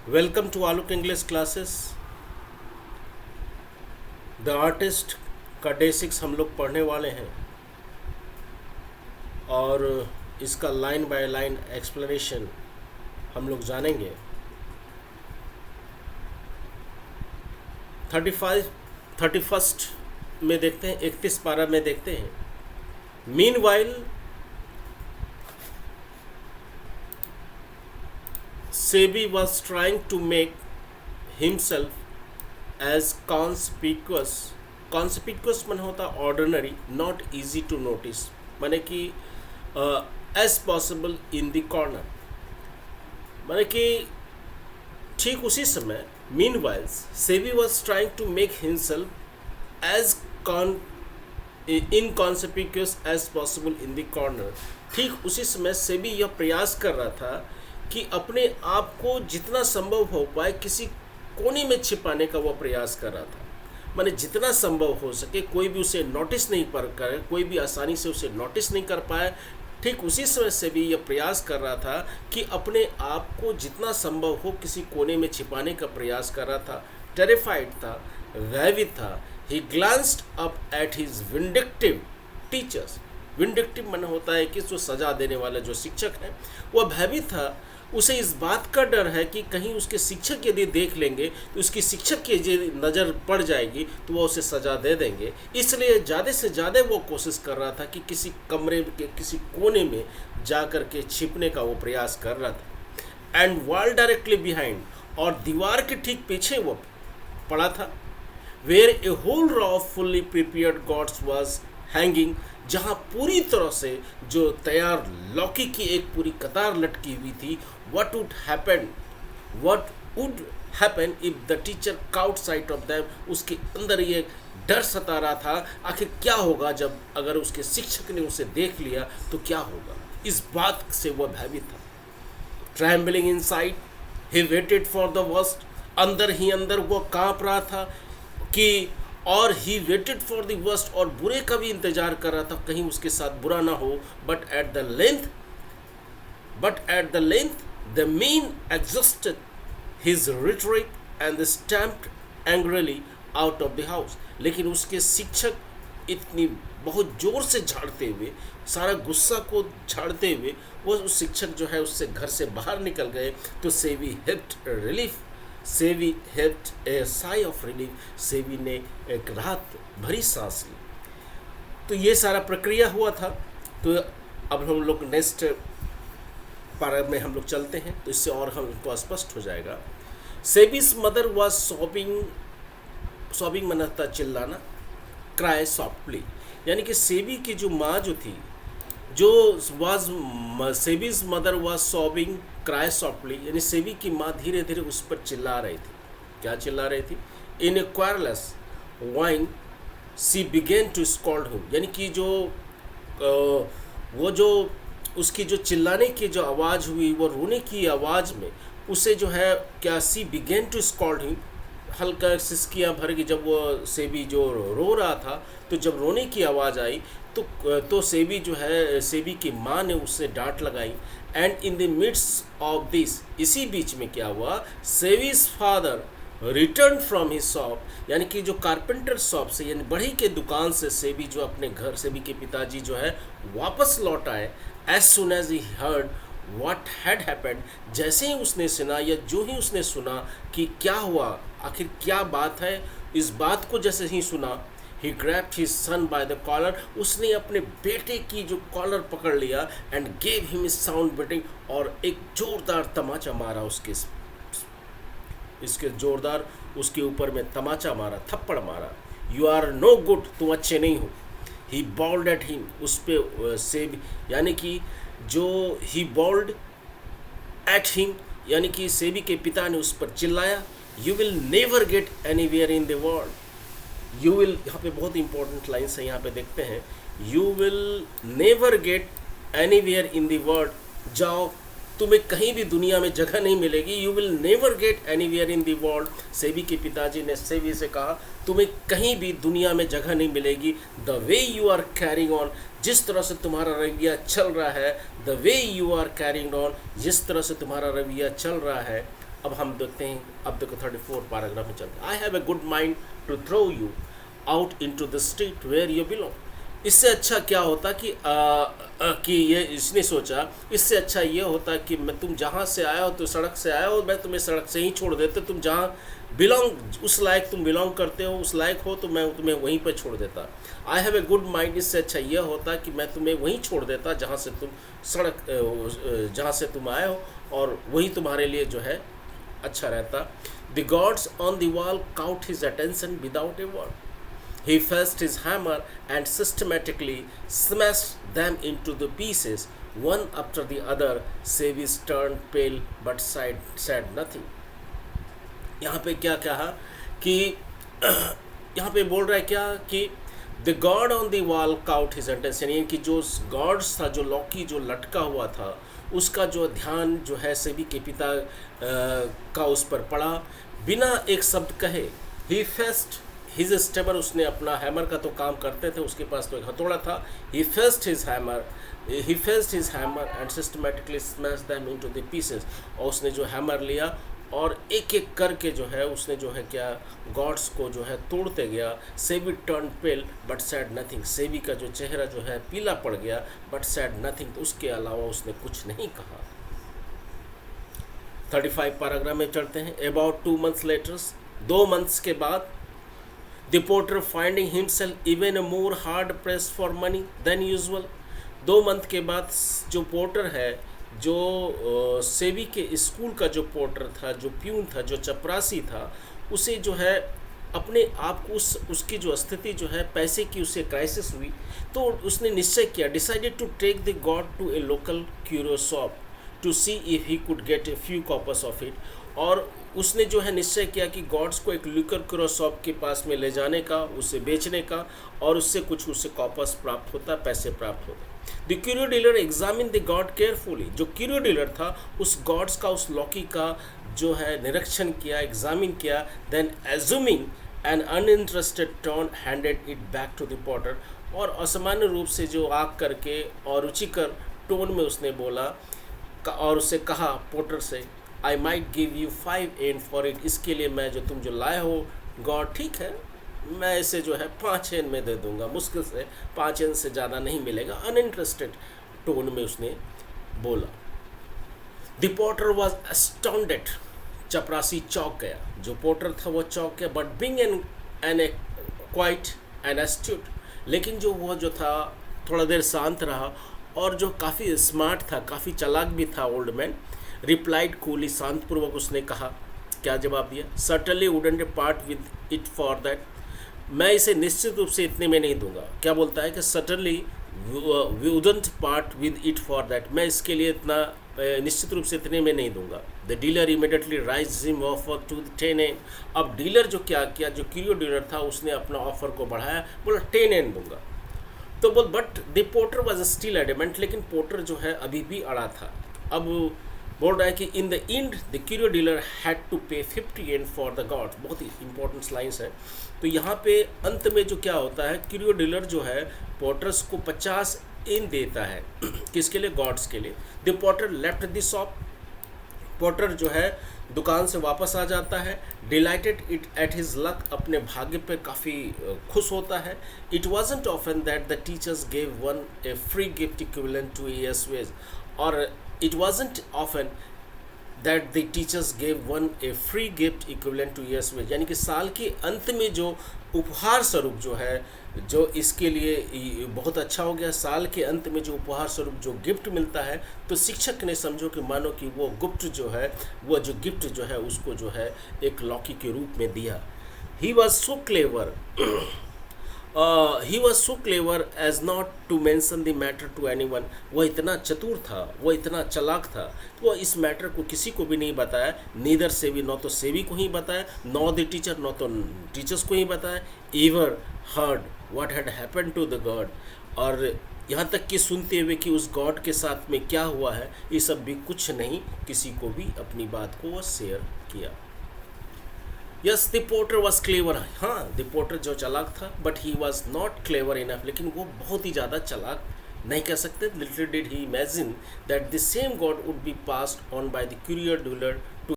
Welcome to Alok English classes. The artist का day 6 हम लोग पढ़ने वाले हैं और इसका लाइन बाय लाइन एक्सप्लेनेशन हम लोग जानेंगे। 31st में देखते हैं, 31 पारा में देखते हैं। Meanwhile Sebi was trying to make himself as conspicuous मन होता ordinary, not easy to notice, माने कि as possible in the corner, माने कि ठीक उसी समय meanwhile Sebi was trying to make himself as inconspicuous as possible in the corner. ठीक उसी समय सेबी यह प्रयास कर रहा था कि अपने आप को जितना संभव हो पाए किसी कोने में छिपाने का वो प्रयास कर रहा था। माने जितना संभव हो सके कोई भी उसे नोटिस नहीं कर करे, कोई भी आसानी से उसे नोटिस नहीं कर पाए। ठीक उसी समय से भी यह प्रयास कर रहा था कि अपने आप को जितना संभव हो किसी कोने में छिपाने का प्रयास कर रहा था। टेरिफाइड था, भयभीत था। He glanced up at his vindictive teachers. Vindictive मन होता है कि जो सजा देने वाले जो शिक्षक हैं, वह भयभीत था। उसे इस बात का डर है कि कहीं उसके शिक्षक यदि देख लेंगे तो उसकी शिक्षक की यदि नज़र पड़ जाएगी तो वह उसे सज़ा दे देंगे। इसलिए ज़्यादा से ज़्यादा वो कोशिश कर रहा था कि किसी कमरे के किसी कोने में जा कर के छिपने का वो प्रयास कर रहा था। एंड वॉल डायरेक्टली बिहाइंड, और दीवार के ठीक पीछे वो पड़ा था। Where a whole row of fully prepared gods was hanging, जहाँ पूरी तरह से जो तैयार लौकी की एक पूरी कतार लटकी हुई थी। What would happen if the teacher cout site of them, उसके अंदर ये डर सता रहा था आखिर क्या होगा जब अगर उसके शिक्षक ने उसे देख लिया तो क्या होगा। इस बात से वह भयभीत था। Trembling in side he waited for the worst, अंदर ही अंदर वो काँप रहा था कि, और he waited for the worst, और बुरे का भी इंतजार कर रहा था कहीं उसके साथ बुरा ना हो। But at the length the man exhausted his rhetoric and stamped angrily out of the house. लेकिन उसके शिक्षक इतनी बहुत जोर से झाड़ते हुए, सारा गुस्सा को झाड़ते हुए वो उस शिक्षक जो है उससे घर से बाहर निकल गए। तो सेवी helped A sigh of relief, सेवी ने एक राहत भरी सांस ली। तो ये सारा प्रक्रिया हुआ था। तो अब हम लोग नेक्स्ट पारा में हम लोग चलते हैं तो इससे और हमको स्पष्ट हो जाएगा। सेबीज मदर वॉज सॉबिंग मनता चिल्लाना, क्राई सॉफ्टली, यानी कि सेबी की जो माँ जो थी, जो was Sebi's mother was sobbing cry softly, यानी सेबी की माँ धीरे धीरे उस पर चिल्ला रही थी। क्या चिल्ला रही थी? In a quarrelsome whine she began to scold him, यानी कि जो वो जो उसकी जो चिल्लाने की जो आवाज़ हुई, वो रोने की आवाज़ में उसे जो है क्या सी बिगेन टू स्कॉल्ड हिम, हल्का सिसकियाँ भर के जब वो सेबी जो रो रहा था, तो जब रोने की आवाज़ आई तो सेबी जो है, सेबी की माँ ने उससे डांट लगाई। And in the midst of this, इसी बीच में क्या हुआ, Sebi's father return from his shop, यानी कि जो कारपेंटर शॉप से यानी बढ़ई के दुकान से सेबी जो अपने घर, सेबी के पिताजी जो है वापस लौट आए। As soon as he heard what had happened, जैसे ही उसने सुना या जो ही उसने सुना कि क्या हुआ, आखिर क्या बात है, इस बात को जैसे ही सुना, he grabbed his son by the collar, उसने अपने बेटे की जो कॉलर पकड़ लिया and gave him sound beating, और एक जोरदार तमाचा मारा इसके जोरदार उसके ऊपर में तमाचा मारा, थप्पड़ मारा। यू आर नो गुड, तुम अच्छे नहीं हो। ही बॉल्ड एट हिम, उस पर से यानी कि जो ही बॉल्ड एट हिम, यानी कि सेबी के पिता ने उस पर चिल्लाया। You will never get anywhere in the world, you will, यहाँ पे बहुत इंपॉर्टेंट लाइन्स है, यहाँ पे देखते हैं। You will never get anywhere in the world, जाओ तुम्हें कहीं भी दुनिया में जगह नहीं मिलेगी। You will never get anywhere in the world, Sebi के पिताजी ने सेबी से कहा तुम्हें कहीं भी दुनिया में जगह नहीं मिलेगी। The way you are carrying on, जिस तरह से तुम्हारा रवैया चल रहा है, the way you are carrying on, जिस तरह से तुम्हारा रवैया चल रहा है, अब हम देखते हैं, अब देखो 34 पैराग्राफ में चलते हैं। I have a good mind to throw you out into the street where you belong. इससे अच्छा क्या होता कि ये इसने सोचा, इससे अच्छा ये होता कि मैं तुम जहाँ से आया हो, तो सड़क से आया हो, मैं तुम्हें सड़क से ही छोड़ देते, तुम जहाँ बिलोंग, उस लायक तुम बिलोंग करते हो, उस लायक हो, तो मैं तुम्हें वहीं पर छोड़ देता। आई हैव ए गुड माइंड, इससे अच्छा यह होता कि मैं तुम्हें वहीं छोड़ देता जहाँ से तुम जहाँ से तुम आए हो, और वही तुम्हारे लिए जो है अच्छा रहता। The gods on the wall cout his attention without a word. He fetched his hammer and systematically smashed them into the pieces, one after the other. Sevis turned pale but said nothing. यहाँ पे क्या कहा कि यहाँ पे बोल रहा है क्या कि the God on the wall cout his attention, यानी कि जो गॉड्स था, जो लॉकी जो लटका हुआ था, उसका जो ध्यान जो है सेबी के पिता का उस पर पड़ा, बिना एक शब्द कहे। ही फेस्ट हिज स्टेबर, उसने अपना हैमर का तो काम करते थे, उसके पास तो एक हथौड़ा था। He fetched his hammer and systematically smash them into the pieces, और उसने जो हैमर लिया और एक एक करके जो है उसने जो है क्या गॉड्स को जो है तोड़ते गया। Sevi turn pale but said nothing, Sevi का जो चेहरा जो है पीला पड़ गया, बट सैड नथिंग, तो उसके अलावा उसने कुछ नहीं कहा। 35 पैराग्राफ में चलते हैं। अबाउट 2 months लेटर्स, 2 months के बाद, the porter finding himself even more hard pressed for money than usual। 2 month के बाद जो पोर्टर है, जो सेवी के स्कूल का जो पोर्टर था, जो प्यून था, जो चपरासी था, उसे जो है अपने आप को उसकी जो स्थिति जो है पैसे की, उसे क्राइसिस हुई, तो उसने निश्चय किया, decided to take the god to a local curio shop to see if he could get a few coppers of it. और उसने जो है निश्चय किया कि गॉड्स को एक लिकर क्यूरियो शॉप के पास में ले जाने का, उसे बेचने का, और उससे कुछ उसे कॉपर्स प्राप्त होता, पैसे प्राप्त होता। The curio dealer examine the God carefully, जो क्यूरियो डीलर था उस गॉड्स का, उस लॉकी का जो है निरीक्षण किया, एग्जामिन किया। Then assuming an uninterested tone handed it back to the potter, और असामान्य रूप से जो आग करके और रुचिकर टोन में उसने बोला और उससे कहा पोर्टर से, I might give you 5 yen for it, इसके लिए मैं जो तुम जो लाए हो गॉड, ठीक है, मैं इसे जो है 5 एन में दे दूंगा, मुश्किल से 5 एन से ज़्यादा नहीं मिलेगा। अनइंटरेस्टेड टोन में उसने बोला। द पोर्टर वॉज अस्टाउंडेड, चपरासी चौंक गया, जो पोर्टर था वो चौंक गया। But being an quiet and astute, लेकिन जो वो जो था थोड़ा देर शांत रहा, और जो काफ़ी स्मार्ट था, काफ़ी चालाक भी था ओल्ड मैन, रिप्लाइड कूली, शांतपूर्वक उसने कहा, क्या जवाब दिया, certainly wouldn't part with it for that, मैं इसे निश्चित रूप से इतने में नहीं दूंगा। क्या बोलता है कि certainly wouldn't part with it for that, मैं इसके लिए इतना निश्चित रूप से इतने में नहीं दूंगा। The dealer immediately raise him offer to 10 yen. अब डीलर जो क्या किया, जो क्यूरियो डीलर था, उसने अपना ऑफर को बढ़ाया, बोला 10 एन दूंगा। तो बोल, but the porter was still adamant, लेकिन पोर्टर जो है अभी भी अड़ा था। अब बोल रहा है कि in the end the curio dealer had to pay 50 N for the God. बहुत ही इंपॉर्टेंट लाइन्स है। तो यहाँ पे अंत में जो क्या होता है, क्यूरियो डीलर जो है पोर्टर्स को 50 एन देता है, किसके लिए, गॉड्स के लिए। The porter left the shop, porter जो है दुकान से वापस आ जाता है। Delighted it at his luck, अपने भाग्य पे काफ़ी खुश होता है। It wasn't often that the teachers gave one a free gift equivalent to years wage, और it wasn't often that the teachers gave one a free gift equivalent to years wage, यानी कि साल के अंत में जो उपहार स्वरूप जो है, जो इसके लिए बहुत अच्छा हो गया, साल के अंत में जो उपहार स्वरूप जो गिफ्ट मिलता है, तो शिक्षक ने समझो कि मानो कि वो गिफ्ट जो है, वो जो गिफ्ट जो है उसको जो है एक लॉकी के रूप में दिया। He was so clever, he was so clever as not to mention the matter to anyone। वह इतना चतुर था, वह इतना चालाक था, तो वह इस मैटर को किसी को भी नहीं बताया। नीदर सेवी, न तो सेवी को ही बताया, नॉ द टीचर, न तो टीचर्स को ही बताया। Ever heard what had happened to the god, और यहाँ तक कि सुनते हुए कि उस गॉड के साथ में क्या हुआ है, ये सब भी कुछ नहीं किसी को भी अपनी बात को वह शेयर किया। Yes, the porter was clever, हाँ द पोर्टर जो चालाक था, but he was not clever enough, लेकिन वो बहुत ही ज़्यादा चालाक नहीं कह सकते। Little did he imagine that the same God would be passed on by the curio dealer